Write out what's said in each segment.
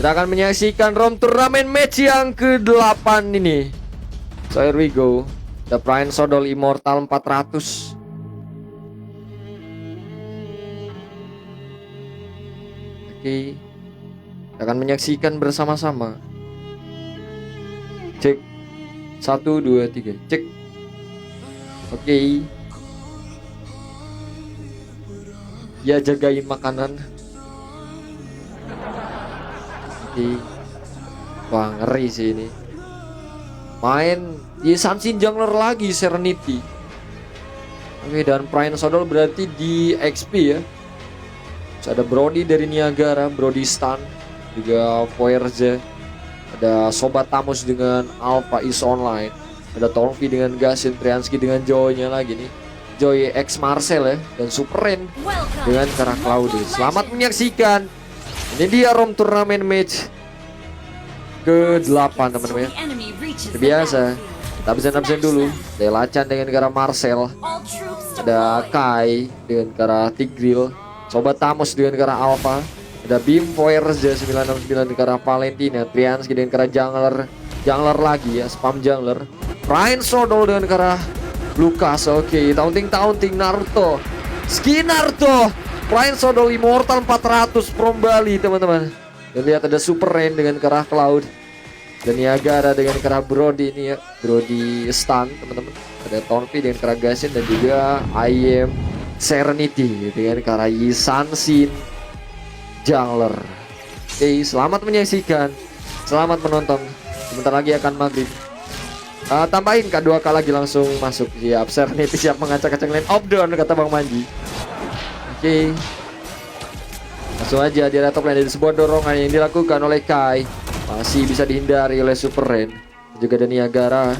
Kita akan menyaksikan ROM turnamen match yang ke-8 ini. So here we go. The Prince Odol Immortal 400. Oke. Kita akan menyaksikan bersama-sama. Cek. 1, 2, 3. Cek. Oke. Ya, jagain makanan. Wah, ngeri sih ini. Main di Sunsin Jungler lagi Serenity. Oke, dan Prince Odol berarti di XP ya. Terus ada Brody dari Niagara, Brody Stan, juga Voyerze. Ada Sobat Tamus dengan Alpha Is Online. Ada Torvi dengan Gasin, Triansky dengan Joy-nya lagi nih. Joy X Marcel ya, dan Superren dengan Kara Cloud. Selamat menyaksikan. Ini dia ROM turnamen match ke-8 teman-teman ya. Biasa kita absen dulu. Ada Lacan dengan Kara Marcel. Ada Kai dengan Kara Tigreal. Sobat Tamus dengan Kara Alpha. Ada Bim Voyerze 969 dengan Kara Valentina. Triansky dengan Kara Jungler lagi ya, spam Jungler. Prince Odol dengan Kara Lucas. Oke, taunting Naruto. Skin Naruto. Prince Odol Immortal 400 from Bali teman-teman. Dan lihat ada Superren dengan Kara Cloud. Dan Niagara dengan Kara Brody ini ya. Brody Stan teman-teman. Ada Torvi dengan Kara Gasin. Dan juga I Am Serenity dengan Kara Yisansin Jungler. Oke, selamat menyaksikan. Selamat menonton. Sebentar lagi akan maghrib. Tambahin K2K lagi langsung masuk. Siap, Serenity siap mengacak-acak lane of down kata Bang Manji. Oke. Langsung aja di top lane, ada sebuah dorongan yang dilakukan oleh Kai. Masih bisa dihindari oleh Superren. Juga ada Niagara.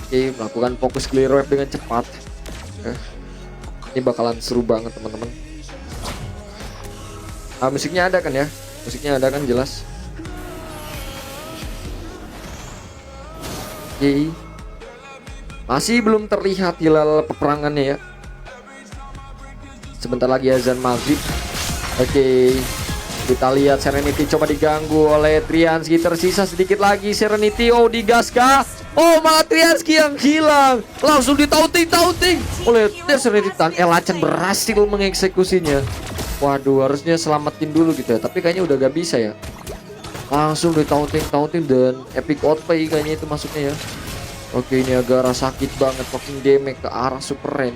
Oke, melakukan fokus clear wave dengan cepat. Ini bakalan seru banget teman-teman. Musiknya ada kan ya? Musiknya ada kan jelas. Oke. Masih belum terlihat hilal peperangannya ya. Sebentar lagi azan maghrib. Oke, kita lihat Serenity coba diganggu oleh Triansky. Tersisa sedikit lagi Serenity. Oh, digaskah? Oh, malah Triansky yang hilang. Langsung ditauting oleh Serenity. Lacan berhasil mengeksekusinya. Waduh, harusnya selamatin dulu gitu ya. Tapi kayaknya udah gak bisa ya. Langsung ditauting dan epic outplay kayaknya itu masuknya ya. Oke, ini agak sakit banget. Fucking damage ke arah Superren.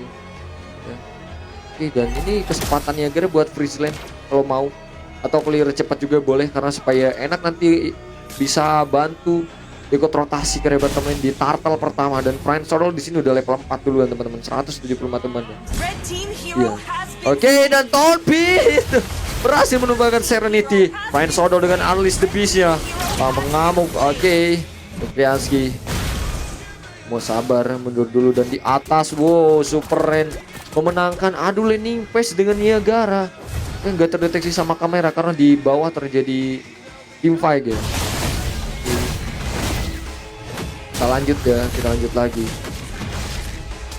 Dan ini kesempatan Niagara buat freeze lane kalau mau, atau clear cepat juga boleh, karena supaya enak nanti bisa bantu ikut rotasi ke rebel temen di turtle pertama. Dan Prince Odol di sini udah level 4 duluan teman-teman, 175 teman ya. Iya. Oke, dan Torpi berhasil menumbangkan Serenity. Prince Odol dengan Unleash the Beast-nya mengamuk. Oke, Triansky mau sabar, mundur dulu, dan di atas wow Superren memenangkan adu laning phase dengan Niagara yang gak terdeteksi sama kamera karena di bawah terjadi team fight ya. Kita lanjut lagi.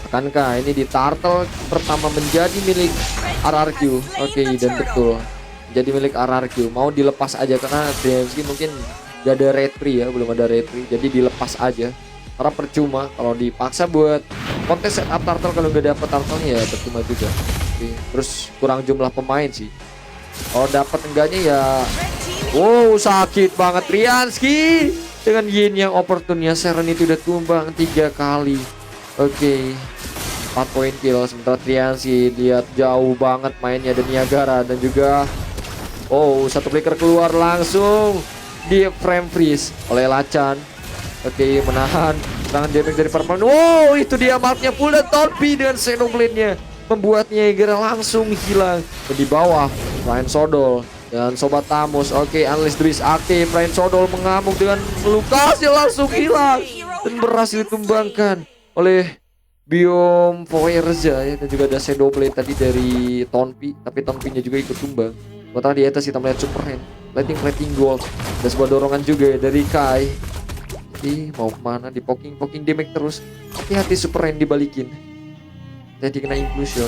Akankah ini di turtle pertama menjadi milik RRQ? Oke, dan betul jadi milik RRQ. Mau dilepas aja karena Triansky mungkin gak ada retri ya, belum ada retri, jadi dilepas aja karena percuma kalau dipaksa buat kontes setup turtle. Kalau gak dapet turtle-nya ya percuma juga. Oke, terus kurang jumlah pemain sih. Kalau dapat enggaknya ya. Wow, sakit banget Triansky dengan Yin yang opportunnya. Serenity udah tumbang 3 kali. Oke, 4 poin kill. Sementara Triansky lihat jauh banget mainnya, dan Niagara dan juga satu flicker keluar langsung di frame freeze oleh Lacan. Oke, menahan serangan damage dari Purple. Wow, itu dia marknya full, dan Torpi dengan Shadow Blade-nya membuat Niagara langsung hilang. Dan di bawah Prince Odol dan Sobat Tamus. Oke, Unleash the Beast aktif. Prince Odol mengamuk dengan Lucas yang langsung hilang dan berhasil ditumbangkan oleh Biom Voyerze ya. Dan juga ada Shadow Blade tadi dari Tonpi, tapi Tonpi-nya juga ikut tumbang. Sementara di atas kita melihat Superren Lighting Gold. Ada sebuah dorongan juga ya dari Kai. Mau kemana? Di poking damage terus. Hati-hati Superren dibalikin. Jadi kena inclusion.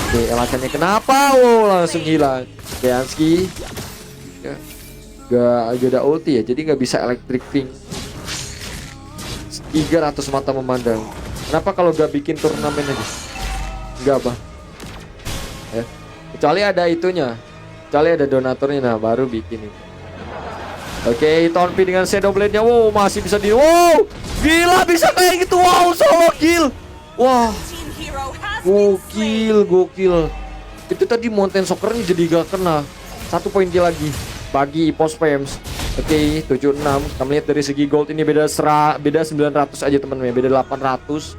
Oke, elakannya kenapa? Wow, langsung hilang. Triansky ya. gak ada ulti ya, jadi nggak bisa electric ping. 300 mata memandang. Kenapa kalau gak bikin turnamen aja? Enggak bang ya, kecuali ada itunya, kecuali ada donaturnya, nah baru bikin itu. Oke, Tonpi dengan Shadow Blade-nya. Wow, masih bisa wow, gila bisa kayak gitu. Wow, solo kill. Wah, gokil. Itu tadi Mountain Soccer-nya jadi gak kena. 1 poin kill lagi bagi EVOS Flames. Oke, 76. Kita melihat dari segi gold ini beda 900 aja teman-teman, beda 800.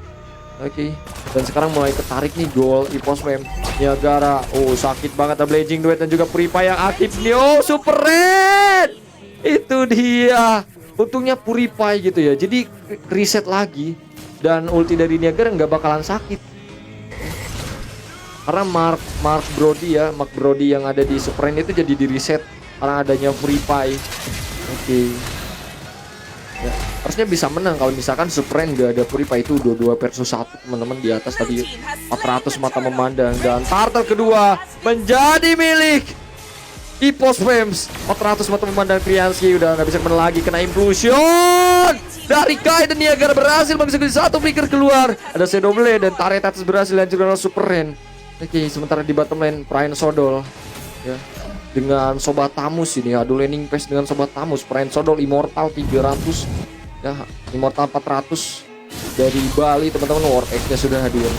Oke, dan sekarang mulai ketarik nih gol EVOS Flames. Niagara, oh sakit banget, ada Blazing Duet dan juga Purify yang aktif nih. Oh, super red. Itu dia. Untungnya Purify gitu ya, jadi reset lagi. Dan ulti dari Niagara nggak bakalan sakit, karena Mark Brody yang ada di Supreme itu jadi di reset karena adanya Purify. Oke. Ya, harusnya bisa menang kalau misalkan Supreme gak ada Purify. Itu 22 versus 1 teman-teman. Di atas tadi 400 mata memandang, dan turtle kedua menjadi milik EVOS Flames. 400 mata memandang. Triansky udah nggak bisa menang lagi, kena implosion dari Kai, dan Niagara berhasil mengeksekusi satu flicker keluar. Ada Shadow Blade dan turret atas berhasil dihancurkan oleh Supreme. Oke, sementara di bottom lane Prime Sodol ya dengan Sobat Tamus ini, adu laning phase dengan Sobat Tamus. Prime Sodol Immortal 300 ya, Immortal 400 dari Bali teman-teman. War X-nya sudah hadir.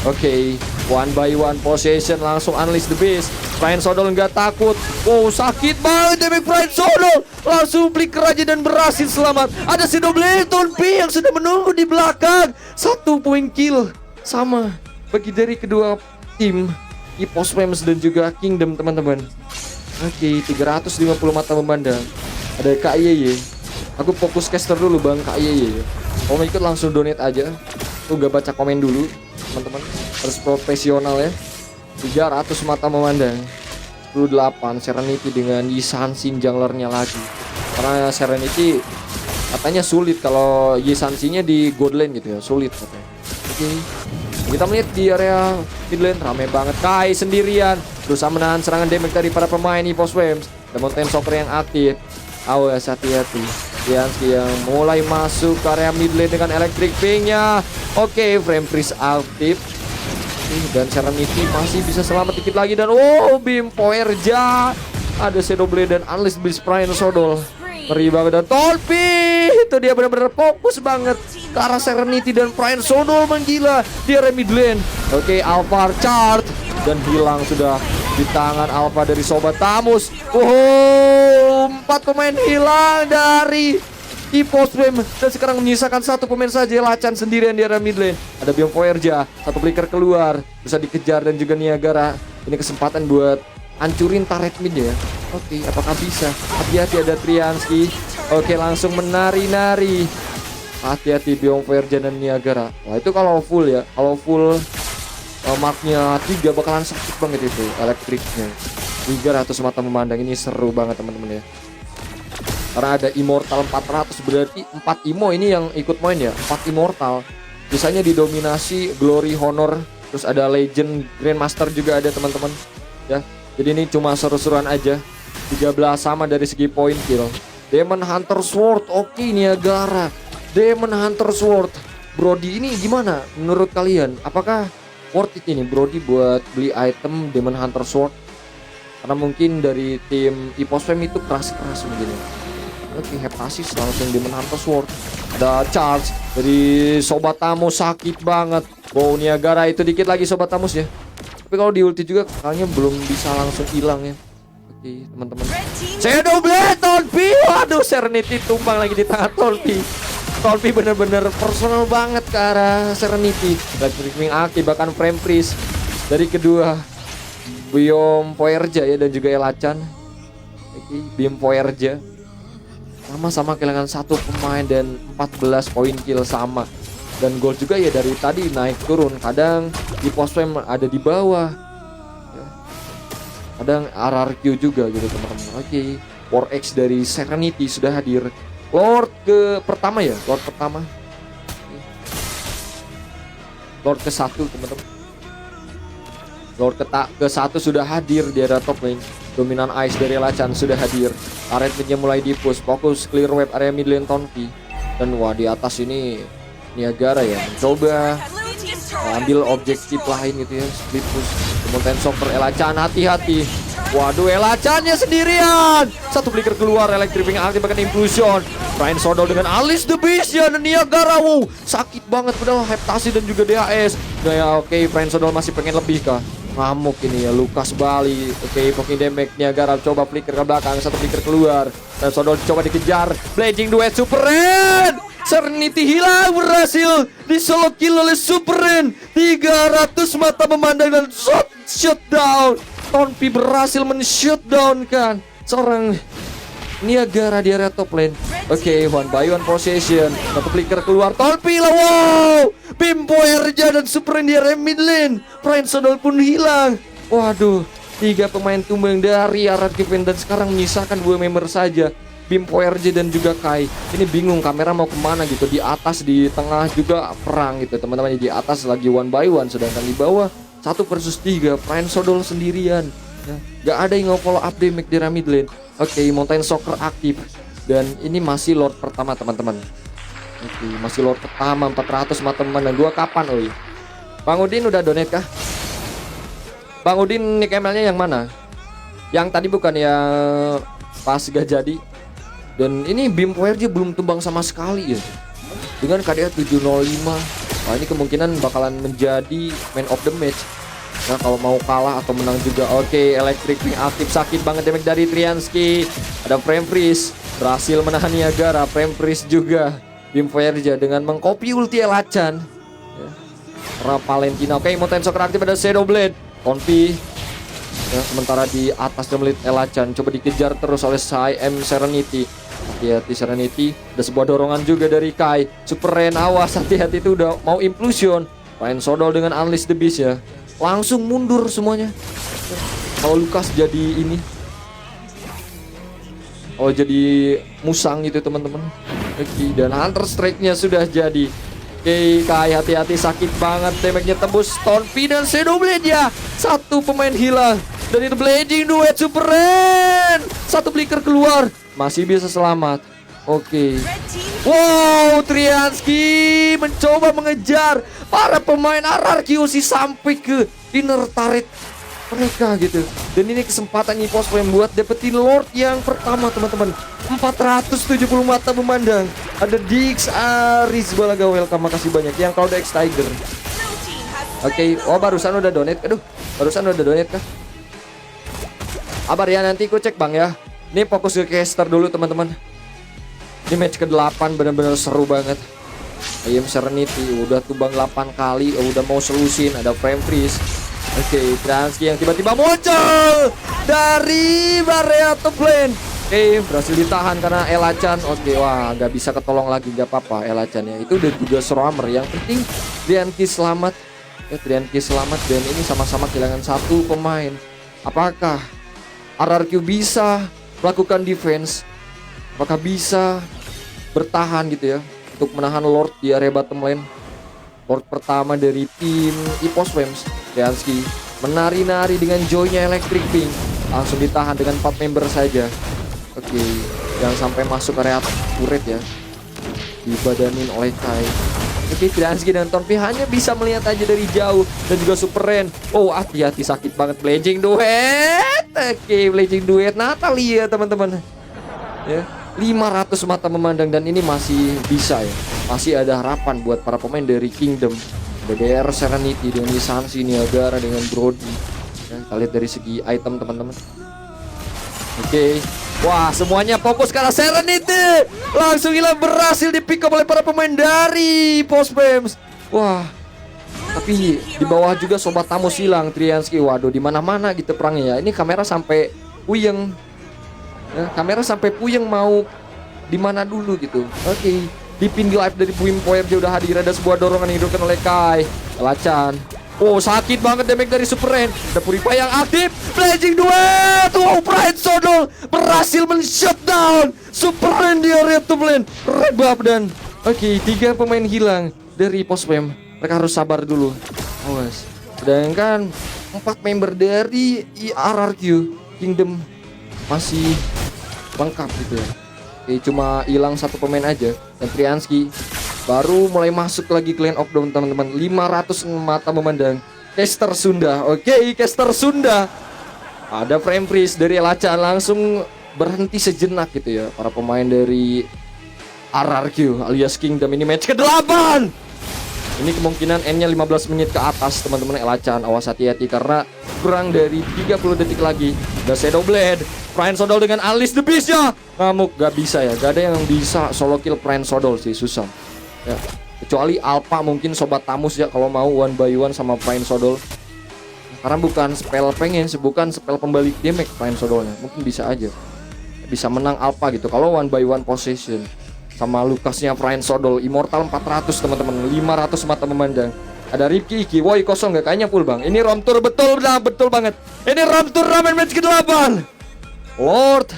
Oke, one by one possession, langsung unleash the beast. Prime Sodol nggak takut. Wow, sakit banget damage Prime Sodol. Langsung flicker aja dan berhasil selamat. Ada Shadow Blade Tonpi yang sudah menunggu di belakang. 1 poin kill sama bagi dari kedua tim EVOS Flames dan juga Kingdom teman-teman. Oke, 350 mata memandang. Ada Kak Yeye. Aku fokus caster dulu bang, Kak Yeye. Kalau mau ikut langsung donate aja. Tuh gak baca komen dulu teman-teman, harus profesional ya. 300 mata memandang. 18 Serenity dengan Yisansin junglernya lagi. Karena Serenity katanya sulit kalau Yisansinnya di god lane gitu ya, sulit katanya. Oke. Kita melihat di area mid lane rame banget. Kai sendirian berusaha menahan serangan damage dari para pemain EVOS Flames. Ada Mountain Soccer yang aktif. Awas hati-hati. Triansky yang mulai masuk ke area mid lane dengan electric ping-nya. Oke, Frame Freeze aktif. Dan Serenity masih bisa selamat dikit lagi, dan oh, Beam Powerja. Ada Shadow Blade dan Unleash Beast Prime Sodol. Ngeri banget, dan Tolpi itu dia benar-benar fokus banget ke arah Serenity, dan Prime Sodol menggila di area mid lane. Oke, Alpha Charge dan hilang sudah di tangan Alpha dari Sobat Tamus. 4 pemain hilang dari EVOS Flames, dan sekarang menyisakan 1 pemain saja, Lacan sendirian di area mid lane. Ada Biom Voyager, 1 flicker keluar, bisa dikejar, dan juga Niagara. Ini kesempatan buat hancurin turret mid ya. Oke, apakah bisa? Hati-hati, ada Triansky. Oke, langsung menari-nari. Hati-hati Biom Voyager dan Niagara. Wah, itu kalau full ya, kalau full marknya 3 bakalan sakit banget itu elektriknya. 300 mata memandang, ini seru banget teman-teman ya. Karena ada Immortal 400, berarti 4 Imo ini yang ikut main ya, 4 Immortal. Biasanya didominasi Glory, Honor, terus ada Legend, Grandmaster juga ada teman-teman ya. Jadi ini cuma seru-seruan aja. 13 sama dari segi poin kill. Demon Hunter Sword, oke Niagara. Demon Hunter Sword. Brody ini gimana menurut kalian? Apakah worth it ini Brody buat beli item Demon Hunter Sword? Karena mungkin dari tim EVOS Flames itu keras-keras begini. Oke, Heptasis langsung Demon Hunter Sword. Ada charge dari Sobat Tamus, sakit banget. Wow, Niagara itu dikit lagi Sobat Tamus ya. Tapi kalau di ulti juga kayaknya belum bisa langsung hilang ya. Oke, teman-teman. Shadow Blade Tonpi. Waduh, Serenity tumbang lagi di tangan Tonpi. Tonpi bener-bener personal banget ke arah Serenity. Electric Wing aktif, bahkan Frame Freeze dari kedua Biom Voyager ya, dan juga Elacan. Oke, Biom Voyager sama-sama kehilangan 1 pemain dan 14 poin kill sama. Dan gol juga ya dari tadi naik turun. Kadang di EVOS Flames ada di bawah ya. Kadang RRQ juga gitu teman-teman. Oke, War X dari Serenity sudah hadir. Lord ke pertama ya, Lord pertama. Lord ke 1 teman-teman. Lord ke satu sudah hadir di area top lane. Dominan Ice dari Elachan sudah hadir. Area midnya mulai di-push. Fokus clear wave area mid lane Tonpi. Dan wah di atas ini Niagara ya mencoba ambil objektif lain gitu ya. Split push. Kemudian Soccer Elachan hati-hati. Waduh Elachannya sendirian. Satu flicker keluar. Electric aktif akan implosion. Ryan Sodol dengan Alice the Beast ya. Dan Niagara wow, sakit banget padahal heptasi dan juga DHS. Nah ya oke, Ryan Sodol masih pengen lebih kah? Ngamuk ini ya, Lukas Bali. Oke, poking damage Niagara coba flicker ke belakang, satu flicker keluar. Dan Sodol coba dikejar. Blazing duet Super Ren. Serenity hilang, berhasil di solo kill oleh Super Ren. 300 mata memandang dan shutdown. Tonpi berhasil men-shutdown kan seorang Niagara di area top lane. Oke, one by one possession. Satu flicker keluar. Tonpi lah, wow. Bimbo Erja dan Super Ren di area mid lane. Prime Sodol pun hilang. Waduh, 3 pemain tumbang dari RRQ dan sekarang menyisakan 2 member saja. Bimbo Erja dan juga Kai. Ini bingung kamera mau kemana gitu. Di atas, di tengah juga perang gitu teman-teman. Di atas lagi one by one, sedangkan di bawah 1 versus 3. Prime Sodol sendirian ya. Gak ada yang nge-follow up damage di area mid lane. Oke, Mountain Soccer aktif. Dan ini masih Lord pertama teman-teman. Oke, masih Lord pertama 400 mata memandang. Gua kapan oi? Bang Udin udah donate kah? Bang Udin nick ML-nya yang mana? Yang tadi bukan ya pas gak jadi. Dan ini Bim PRJ belum tumbang sama sekali ya. Dengan KDA 705. Nah, ini kemungkinan bakalan menjadi man of the match. Nah, kalau mau kalah atau menang juga. Oke, Electric Wing aktif, sakit banget damage dari Triansky. Ada Frame Freeze, berhasil menahan Niagara. Frame Freeze juga Bim Verja dengan mengcopy ulti Elachan ya. Valentina. Oke, Mountain Soccer aktif, ada Shadow Blade. Tonpi ya, sementara di atas Demlit Elachan coba dikejar terus oleh M Serenity. Hati-hati Serenity. Ada sebuah dorongan juga dari Kai. Super Ren awas, hati-hati, itu udah mau implosion. Ryan Sodol dengan Unleash the Beast ya. Langsung mundur semuanya. Kalau Lukas jadi ini, oh jadi musang gitu teman-teman. Oke, dan Hunter Strike-nya sudah jadi. Oke, Kai hati-hati, sakit banget. Damage-nya tembus. Tonpi dan Shadow Blade ya. 1 pemain hilang. Dan itu Blazing duet Super Ren. 1 flicker keluar. Masih bisa selamat. Oke. Wow, Triansky mencoba mengejar para pemain RRQ sampai ke inner turret mereka gitu. Dan ini kesempatan EVOS yang buat dapetin Lord yang pertama teman-teman. 470 mata memandang. Ada Dix, Aris, Balaga, welcome, makasih banyak. Yang Cloud X Tiger. Oke, oh barusan udah donate. Aduh, barusan udah donate kah? Kabar ya, nanti aku cek bang ya. Ini fokus ke caster dulu teman-teman. Ini match ke-8 benar-benar seru banget. IM Serenity udah tumbang 8 kali, udah mau selusin, ada Frame Freeze. Oke, Transky yang tiba-tiba muncul dari area top lane. Oke, berhasil ditahan karena Elachan. Oke, wah nggak bisa ketolong lagi, nggak apa-apa Elachan ya. Itu udah juga Sroamer, yang penting Triansky selamat. Ya, Triansky selamat dan ini sama-sama kehilangan 1 pemain. Apakah RRQ bisa melakukan defense? Apakah bisa bertahan gitu ya untuk menahan Lord di area bottom lane? Lord pertama dari tim EVOS Flames. Triansky menari-nari dengan joy-nya Electric Pink. Langsung ditahan dengan 4 member saja. Oke, jangan sampai masuk area turret ya. Dibadanin oleh Kai. Oke, Triansky dan Tonpi hanya bisa melihat aja dari jauh. Dan juga Super Ren. Oh, hati-hati, sakit banget. Blazing duet. Oke, Blazing duet Natalia teman-teman. Ya, 500 mata memandang dan ini masih bisa ya. Masih ada harapan buat para pemain dari Kingdom. BDR Serenity dengan Lisansi, Niagara dengan Brody. Ya, kita lihat dari segi item teman-teman. Oke. Wah, semuanya fokus karena Serenity. Langsung hilang, berhasil di pick up oleh para pemain dari Post Flames. Wah. Tapi di bawah juga Sobat Tamus hilang Triansky. Waduh, di mana-mana gitu perangnya ya. Ini kamera sampai puyeng. Ya, kamera sampai puyeng mau di mana dulu gitu. Oke. Dipin di live dari Bim PRJ udah hadir. Ada sebuah dorongan yang didorongkan oleh Kai. Elachan. Oh, sakit banget damage dari Super Ren. Ada Purify yang aktif. Blazing duet. Wow, Pride Sodol berhasil men-shutdown Super Ren di area top lane. Rebab dan oke, 3 pemain hilang dari Post Fam. Mereka harus sabar dulu. Awas. Sedangkan 4 member dari RRQ Kingdom masih lengkap gitu ya. Oke, cuma hilang satu pemain aja, dan Triansky baru mulai masuk lagi ke Lane of Dawn teman-teman. 500 mata memandang caster Sunda. Oke, caster Sunda. Ada frame freeze dari Elacan, langsung berhenti sejenak gitu ya para pemain dari RRQ alias Kingdom. Ini match ke-8. Ini kemungkinan N-nya 15 menit ke atas teman-teman. Elacan awas hati-hati karena kurang dari 30 detik lagi. The Shadow Blade, Prince Sodol dengan Alice the Beast ya. Ngamuk, gak bisa ya, gak ada yang bisa solo kill Prince Sodol sih, susah ya. Kecuali Alpha mungkin Sobat Tamus ya kalau mau 1-by-1 sama Prince Sodol. Karena bukan spell pengen, bukan spell pembalik damage Prince Sodolnya. Mungkin bisa aja, bisa menang Alpha gitu kalau 1-by-1 possession. Sama Lukasnya Prince Sodol, Immortal 400 teman-teman, 500 mata memandang. Ada Ripki Iki, woi kosong gak? Kayaknya full bang. Ini Rom Tour, betul dah, betul banget. Ini Rom Tour ramen match ke-8. Lord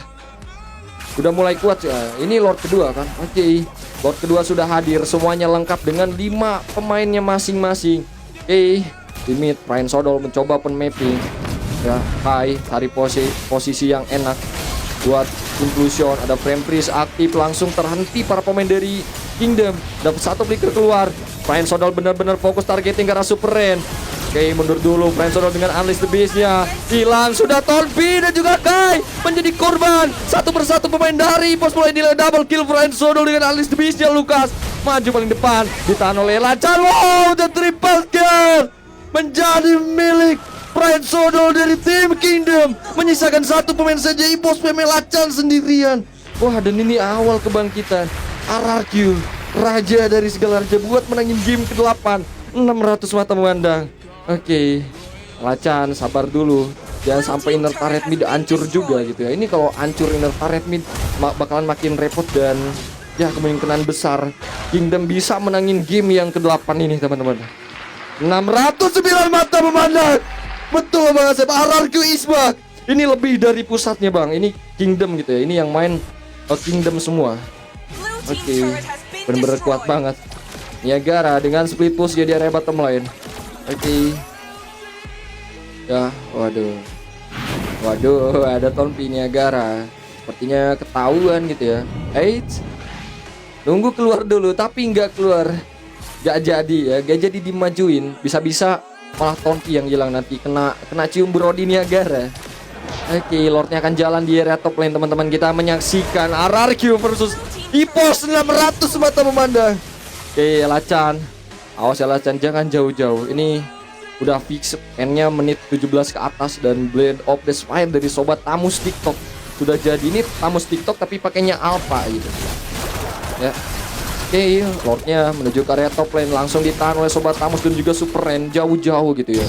udah mulai kuat ya. Ini Lord kedua kan. Oke, Lord kedua sudah hadir. Semuanya lengkap dengan 5 pemainnya masing-masing. Oke, limit Prince Sodol mencoba pen mapping ya. Hai, cari posisi yang enak buat inclusion. Ada frame freeze aktif, langsung terhenti para pemain dari Kingdom. Dapat satu flicker keluar. Prince Sodol benar-benar fokus targeting ke arah Super Ren. Oke, mundur dulu Prince Sodol dengan Unleash the Beast-nya. Hilang sudah Tonpi dan juga Kai menjadi korban. Satu persatu pemain dari pos mulai nilai double kill Prince Sodol dengan Unleash the Beast-nya. Lukas maju paling depan, ditahan oleh Elacan. Wow, dan triple kill menjadi milik Prince Sodol dari tim Kingdom. Menyisakan satu pemain saja, Ipos Elacan sendirian. Wah, dan ini awal kebangkitan RRQ, raja dari segala raja, buat menangin game ke-8. 600 mata memandang. Oke, Elacan sabar dulu, jangan sampai inner turret mid hancur juga gitu ya. Ini kalau hancur inner turret mid bakalan makin repot, dan ya kemungkinan besar Kingdom bisa menangin game yang ke-8 ini teman-teman. 609 mata memandang. Betul banget, RRQ is back. Ini lebih dari pusatnya bang, ini Kingdom gitu ya. Ini yang main Kingdom semua. Oke, bener-bener kuat banget. Niagara dengan split push jadi area bottom lane. Oke. Ya, waduh, ada Tonpi Niagara. Sepertinya ketahuan gitu ya. Nunggu keluar dulu, tapi nggak keluar. Gak jadi ya, gak jadi dimajuin. Bisa-bisa malah Tonpi yang hilang nanti, kena cium Brody Niagara. Oke, Lordnya akan jalan di area top lane teman-teman. Kita menyaksikan RRQ versus Ipos 600 mata memandang. Oke, Elacan, awas Elacan, jangan jauh-jauh. Ini udah fix N-nya menit 17 ke atas, dan Blade of the Spire dari Sobat Tamus TikTok sudah jadi. Ini Tamus TikTok tapi pakainya Alpha gitu ya. Oke, Lordnya menuju ke area top lane, langsung ditahan oleh Sobat Tamus dan juga Super Ren jauh-jauh gitu ya.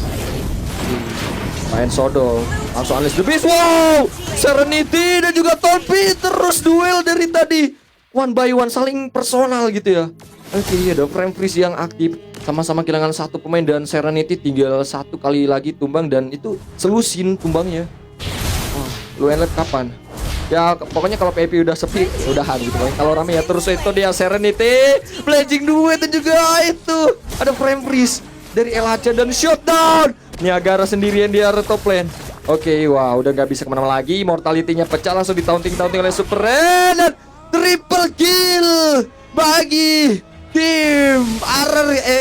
Main Sodol, langsung Unleash the Beast. Wow, Serenity dan juga Tonpi terus duel dari tadi, 1-by-1 saling personal gitu ya. Oke, ada frame freeze yang aktif, sama-sama kehilangan satu pemain, dan Serenity tinggal satu kali lagi tumbang, dan itu selusin tumbangnya. Wah, lu elet kapan? Ya pokoknya kalau PvP udah sepi, udahan gitu. Kalau rame ya terus itu dia Serenity, Blazing Duet, dan juga itu ada frame freeze dari Elacan dan shutdown. Niagara sendirian di area top lane. Oke, wah udah nggak bisa kemana-mana lagi. Mortality-nya pecah, langsung ditaunting oleh Super Ren, dan triple kill bagi tim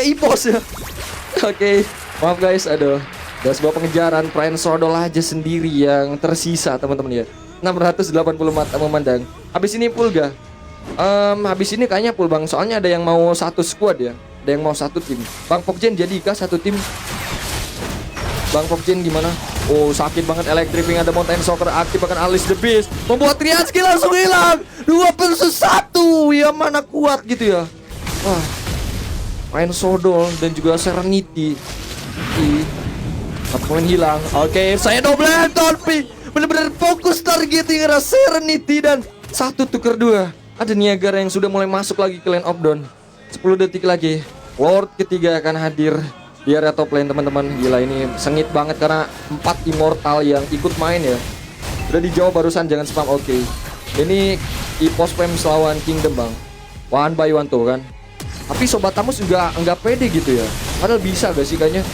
Ipos ya. Oke, maaf guys, aduh, ada sebuah pengejaran Prince Sodol aja sendiri yang tersisa teman-teman ya. 680 mata memandang. Habis ini full gak? Habis ini kayaknya full bang, soalnya ada yang mau satu squad ya, ada yang mau satu tim. Bang Pokjen jadi kah satu tim? Bang Pokjen gimana? Oh sakit banget, Electrifying, ada Mountain Soccer aktif, akan Unleash the Beast, membuat Triansky langsung hilang. 2 versus 1, ya mana kuat gitu ya. Wah, main Sodol dan juga Serenity. Satu pemain hilang. Oke, saya double Tonpi benar-benar fokus targeting arah Serenity, dan 1 tuker 2. Ada Niagara yang sudah mulai masuk lagi ke Lane of Dawn. 10 detik lagi, Lord ketiga akan hadir di area top lane teman-teman. Gila, ini sengit banget karena 4 Immortal yang ikut main ya. Udah dijawab barusan, jangan spam. Oke, ini Ipos Pem lawan Kingdom bang, 1-by-1 tuh kan. Tapi Sobat Tamus juga nggak pede gitu ya. Padahal bisa gak sih kayaknya.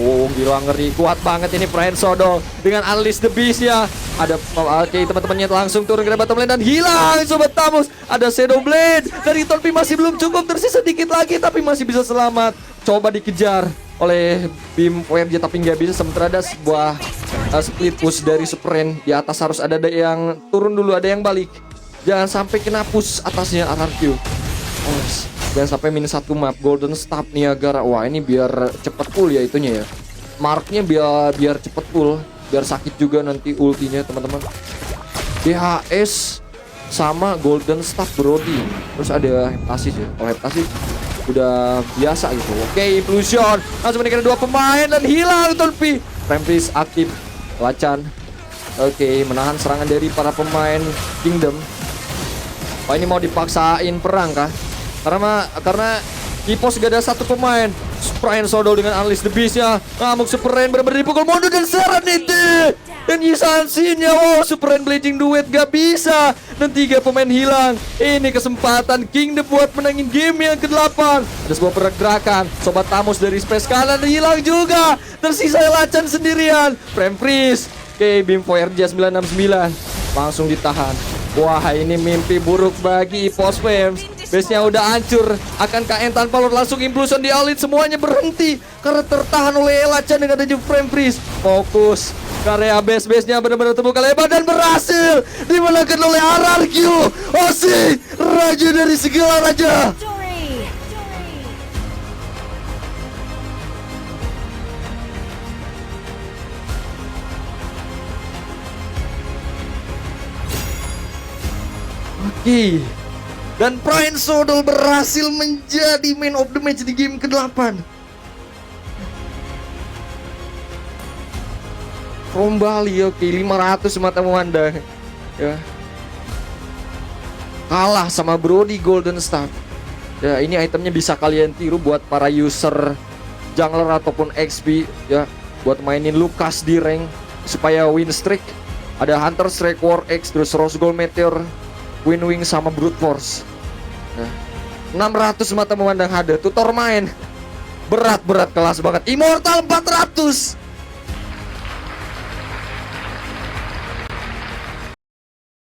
Oh gila, ngeri, kuat banget ini Prime Sodol dengan Unleash the Beast ya. Ada oke, teman-temannya langsung turun ke bottom lane dan hilang Sobat Tamus. Ada Shadow Blade dari Torpi, masih belum cukup, tersisa dikit lagi tapi masih bisa selamat. Coba dikejar oleh Bim ORJ tapi nggak bisa. Sementara ada sebuah split push dari Supren. Di atas harus ada yang turun dulu, ada yang balik. Jangan sampai kena push atasnya RRQ. Oh, jangan sampai -1 map. Golden Staff Niagara. Wah ini biar cepet full ya itunya ya. Marknya biar cepet full, biar sakit juga nanti ultinya teman-teman. DHS sama Golden Staff Brody. Terus ada Heptasis ya. Kalau Heptasis udah biasa gitu. Oke, Implosion langsung menekan 2 pemain dan hilang Tulpi. Rampage aktif, Lacan. Oke, menahan serangan dari para pemain Kingdom. Wah ini mau dipaksain perang kah? Karena di pos gak ada satu pemain. Prime Sodol dengan Unleash the Beast ya. Ngamuk Supren bener-bener dipukul mundur dan Serenity. Dan Yisansin-nya, wow, Supren Blazing Duet gak bisa. Dan 3 pemain hilang. Ini kesempatan Kingdom buat menangin game yang ke-8. Ada sebuah pergerakan. Sobat Tamus dari space kanan hilang juga. Tersisa Lacan sendirian. Frame Freeze. Oke, Bim ORJ 969 langsung ditahan. Wah ini mimpi buruk bagi EVOS Flames. Base-nya udah hancur. Akankah Entan Palor langsung implosion di Alit? Semuanya berhenti karena tertahan oleh Lacan dengan ada Frame Freeze. Fokus karya base-nya benar-benar terbuka lebar dan berhasil dimenangkan oleh RRQ. Osi, raja dari segala raja. Oke. Dan Prime Sodol berhasil menjadi man of the match di game ke-8. From Bali, oke, 500 mata memandang. Ya. Kalah sama Brody Golden Staff. Ya, ini itemnya bisa kalian tiru buat para user jungler ataupun XP ya, buat mainin Lucas di rank supaya win streak. Ada Hunter Strike War X, terus Rose Gold Meteor, Wing sama Brute Force. Nah, 600 mata memandang ada. Tutor main berat kelas banget. Immortal 400.